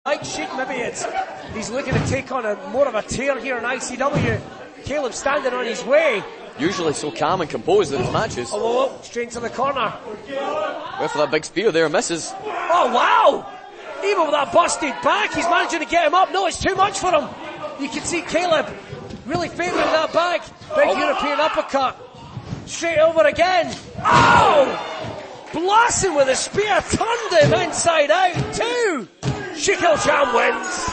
Mike Sheik, maybe he's looking to take on more of a tear here in ICW. Caleb standing on his way. Usually so calm and composed in his matches. Oh, straight to the corner. Went for that big spear there, misses. Oh, wow! Even with that busted back, he's managing to get him up. No, it's too much for him. You can see Caleb really favouring that back. Big European uppercut. Straight over again. Oh! Blasting with a spear, turned him inside out, too. Sheik El Sham wins.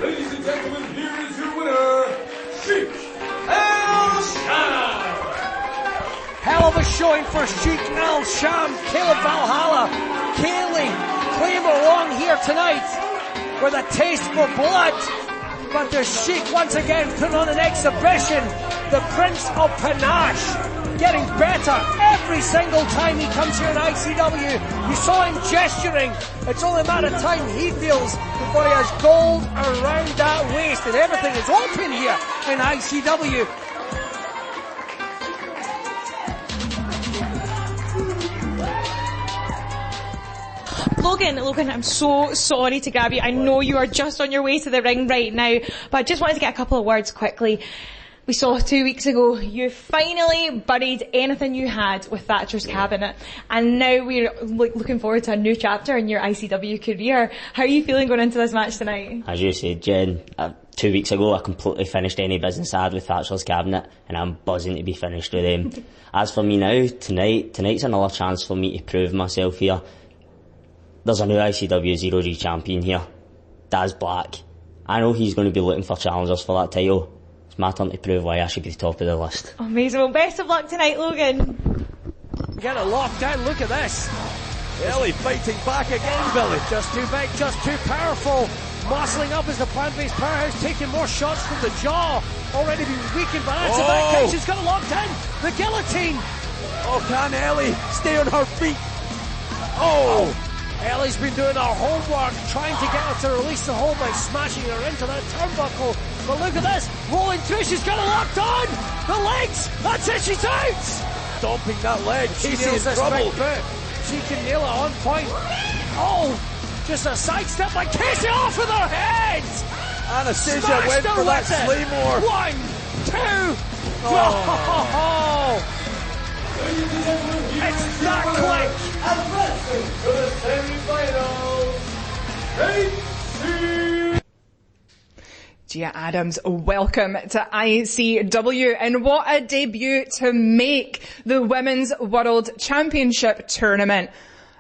Ladies and gentlemen, here is your winner, Sheik El Sham. Hell of a showing for Sheik El Sham. Caleb Valhalla, Kaylee Claymore Long here tonight with a taste for blood. But the Sheik once again putting on an exhibition. The Prince of Panache. Getting better every single time he comes here in ICW. You saw him gesturing. It's only a matter of time he feels before he has gold around that waist, and everything is open here in ICW. Logan, I'm so sorry to grab you. I know you are just on your way to the ring right now, but I just wanted to get a couple of words quickly. We saw 2 weeks ago, you finally buried anything you had with Thatcher's Cabinet, and now we're looking forward to a new chapter in your ICW career. How are you feeling going into this match tonight? As you said, Jen, 2 weeks ago I completely finished any business I had with Thatcher's Cabinet, and I'm buzzing to be finished with them. As for me now, tonight's another chance for me to prove myself here. There's a new ICW 0G champion here, Daz Black. I know he's going to be looking for challengers for that title. It's my turn to prove why I should be the top of the list. Amazing. Well, best of luck tonight, Logan. Get it locked down. Look at this. Ellie fighting back again, Billy. Just too big, just too powerful. Muscling up as the plant-based powerhouse, taking more shots from the jaw. Already been weakened by that. Back. She's got it locked in. The guillotine. Oh, can Ellie stay on her feet? Oh! Ellie's been doing her homework, trying to get her to release the hold by smashing her into that turnbuckle. But look at this, rolling through, she's got it locked on! The legs! That's it, she's out! Stomping that leg, Casey nails in this trouble. big boot. She can nail it on point. Oh! Just a sidestep by Casey off with her head! Anastasia went for that Claymore. 1, 2, oh! It's that quick! Advancing to the semi-finals, Gia Adams, welcome to ICW, and what a debut to make the Women's World Championship tournament.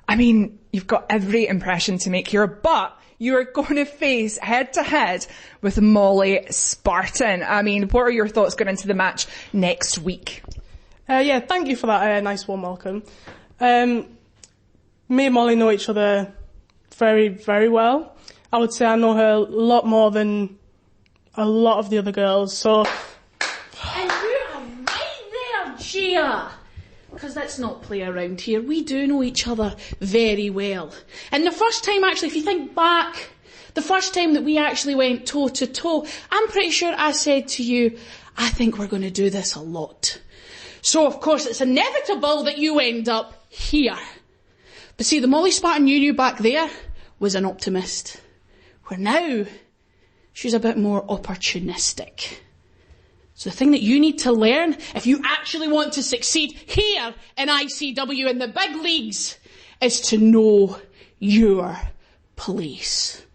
I mean, you've got every impression to make here, but you are going to face head-to-head with Molly Spartan. I mean, what are your thoughts going into the match next week? Yeah, thank you for that nice warm welcome. Me and Molly know each other very, very well. I would say I know her a lot more than a lot of the other girls, so... And you are right there, Gia! Because let's not play around here. We do know each other very well. And the first time, actually, if you think back, the first time that we actually went toe-to-toe, I'm pretty sure I said to you, I think we're going to do this a lot. So, of course, it's inevitable that you end up here. But see, the Molly Spartan you knew back there was an optimist. Where now, she's a bit more opportunistic. So the thing that you need to learn, if you actually want to succeed here in ICW in the big leagues, is to know your place.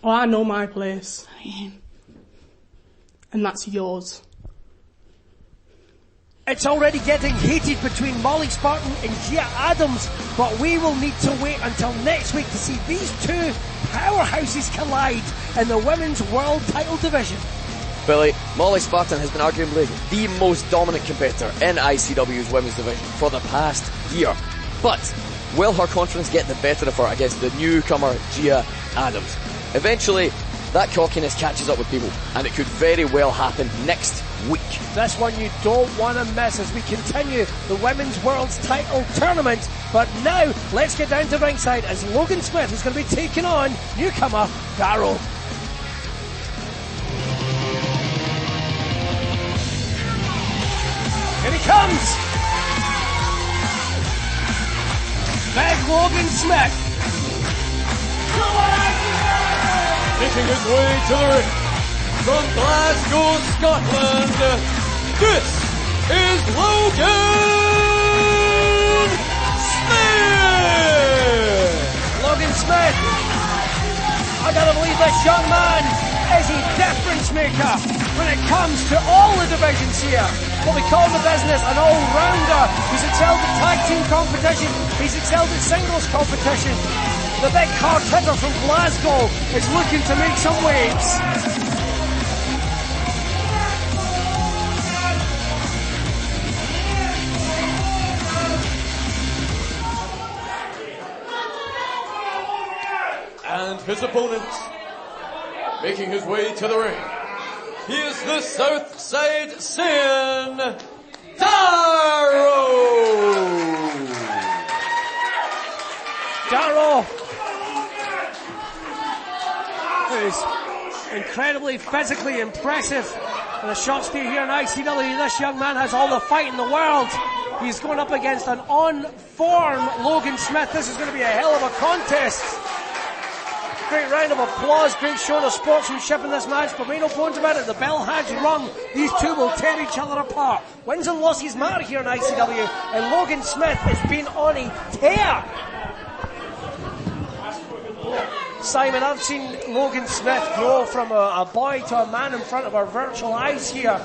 Oh, I know my place. And that's yours. It's already getting heated between Molly Spartan and Gia Adams, but we will need to wait until next week to see these two powerhouses collide in the Women's World Title Division. Billy, Molly Spartan has been arguably the most dominant competitor in ICW's Women's Division for the past year. But will her confidence get the better of her against the newcomer Gia Adams? Eventually, that cockiness catches up with people, and it could very well happen next week. This one you don't want to miss as we continue the Women's World's Title Tournament. But now, let's get down to ringside as Logan Smith is going to be taking on newcomer Darryl. Here he comes! Logan Smith. Making his way to the ring from Glasgow, Scotland, this is Logan Smith! Logan Smith, I gotta believe this young man is a difference maker when it comes to all the divisions here. What we call in the business an all-rounder. He's excelled at tag team competition, he's excelled at singles competition. The big hard hitter from Glasgow is looking to make some waves. And his opponent, making his way to the ring, he is the Southside Sin, Darrow, who's incredibly physically impressive. And a short stay here in ICW, this young man has all the fight in the world. He's going up against an on-form Logan Smith. This is going to be a hell of a contest. Great round of applause, great show of sportsmanship in this match, but make no bones about it, the bell has rung. These two will tear each other apart. Wins and losses matter here in ICW, and Logan Smith has been on a tear. Simon, I've seen Logan Smith grow from a boy to a man in front of our virtual eyes here.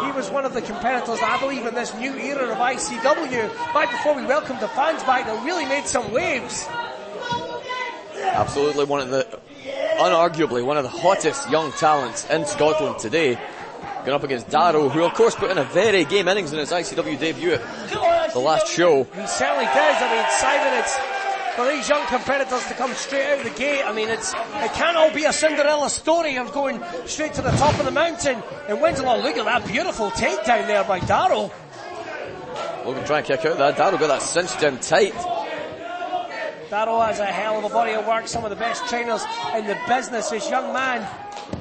He was one of the competitors, I believe, in this new era of ICW, right before we welcomed the fans back, that really made some waves. Absolutely unarguably one of the hottest young talents in Scotland today. Going up against Darrow, who of course put in a very game innings in his ICW debut at the last show. He certainly does. I mean, Simon, it's for these young competitors to come straight out of the gate. I mean, it can't all be a Cinderella story of going straight to the top of the mountain and wins. Look at that beautiful takedown there by Darrow. Logan trying to kick out that. Darrow got that cinched in tight. Darrow has a hell of a body of work, some of the best trainers in the business. This young man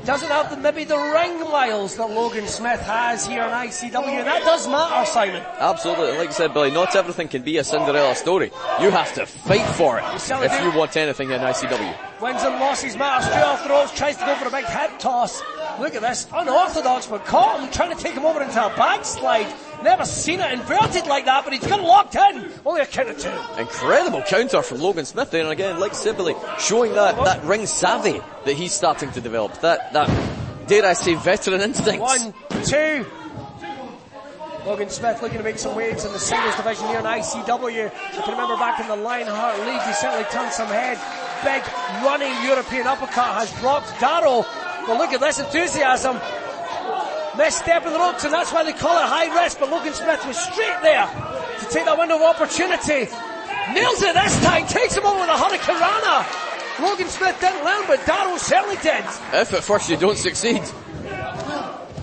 doesn't have maybe the ring miles that Logan Smith has here in ICW, and that does matter, Simon. Absolutely, like you said, Billy, not everything can be a Cinderella story. You have to fight for it if you want anything in ICW. Wins and losses matter, straight off the ropes, tries to go for a big hip toss. Look at this, unorthodox, but caught him trying to take him over into a backslide. Never seen it inverted like that, but he's got locked in. Only a count of two. Incredible counter from Logan Smith there, and again, like Sibley, showing that ring savvy that he's starting to develop. That dare I say, veteran instincts. 1, 2. Logan Smith looking to make some waves in the singles division here in ICW. You can remember back in the Lionheart League, he certainly turned some head. Big running European uppercut has blocked Darrow. Well, look at this enthusiasm. Misstep in the ropes, and that's why they call it high risk, but Logan Smith was straight there to take that window of opportunity. Nails it this time, takes him over with a Hurricane Rana. Logan Smith didn't learn, but Darrow certainly did. If at first you don't succeed.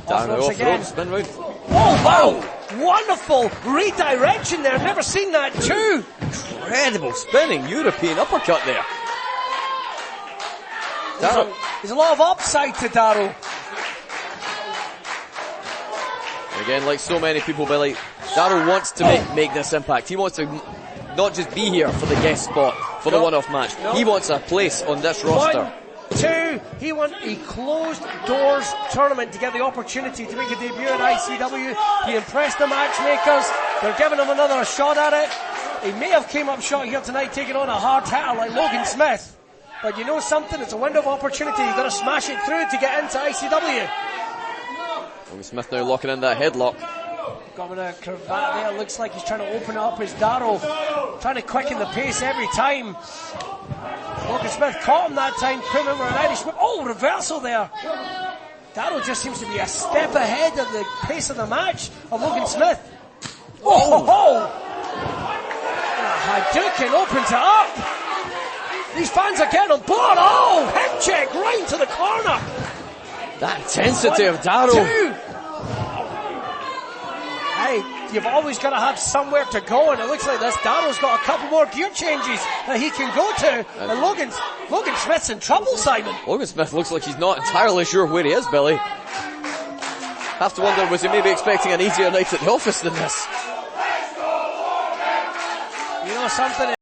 Darrow off the ropes, spin round. Oh wow! Wonderful redirection there, never seen that too. Incredible spinning European uppercut there. There's a lot of upside to Darrow. Again, like so many people, Billy, Darrow wants to make this impact. He wants to not just be here for the guest spot, for the one-off match. He wants a place on this roster. 1, 2, he won a closed doors tournament to get the opportunity to make a debut at ICW. He impressed the matchmakers. They're giving him another shot at it. He may have came up short here tonight, taking on a hard hitter like Logan Smith. But you know something? It's a window of opportunity. You've got to smash it through to get into ICW. Logan Smith now locking in that headlock. Got with a cravat there. Looks like he's trying to open up his Darrow. Trying to quicken the pace every time. Logan Smith caught him that time. Put him over an Irish whip. Oh, reversal there. Darrow just seems to be a step ahead of the pace of the match of Logan Smith. Oh! Hadouken opens it up. These fans are getting on board. Oh, head check right into the corner. That intensity of Darrow. 2. Hey, you've always got to have somewhere to go, and it looks like this Darrow's got a couple more gear changes that he can go to. And Logan Smith's in trouble, Simon. Logan Smith looks like he's not entirely sure where he is, Billy. Have to wonder, was he maybe expecting an easier night at the office than this? You know something,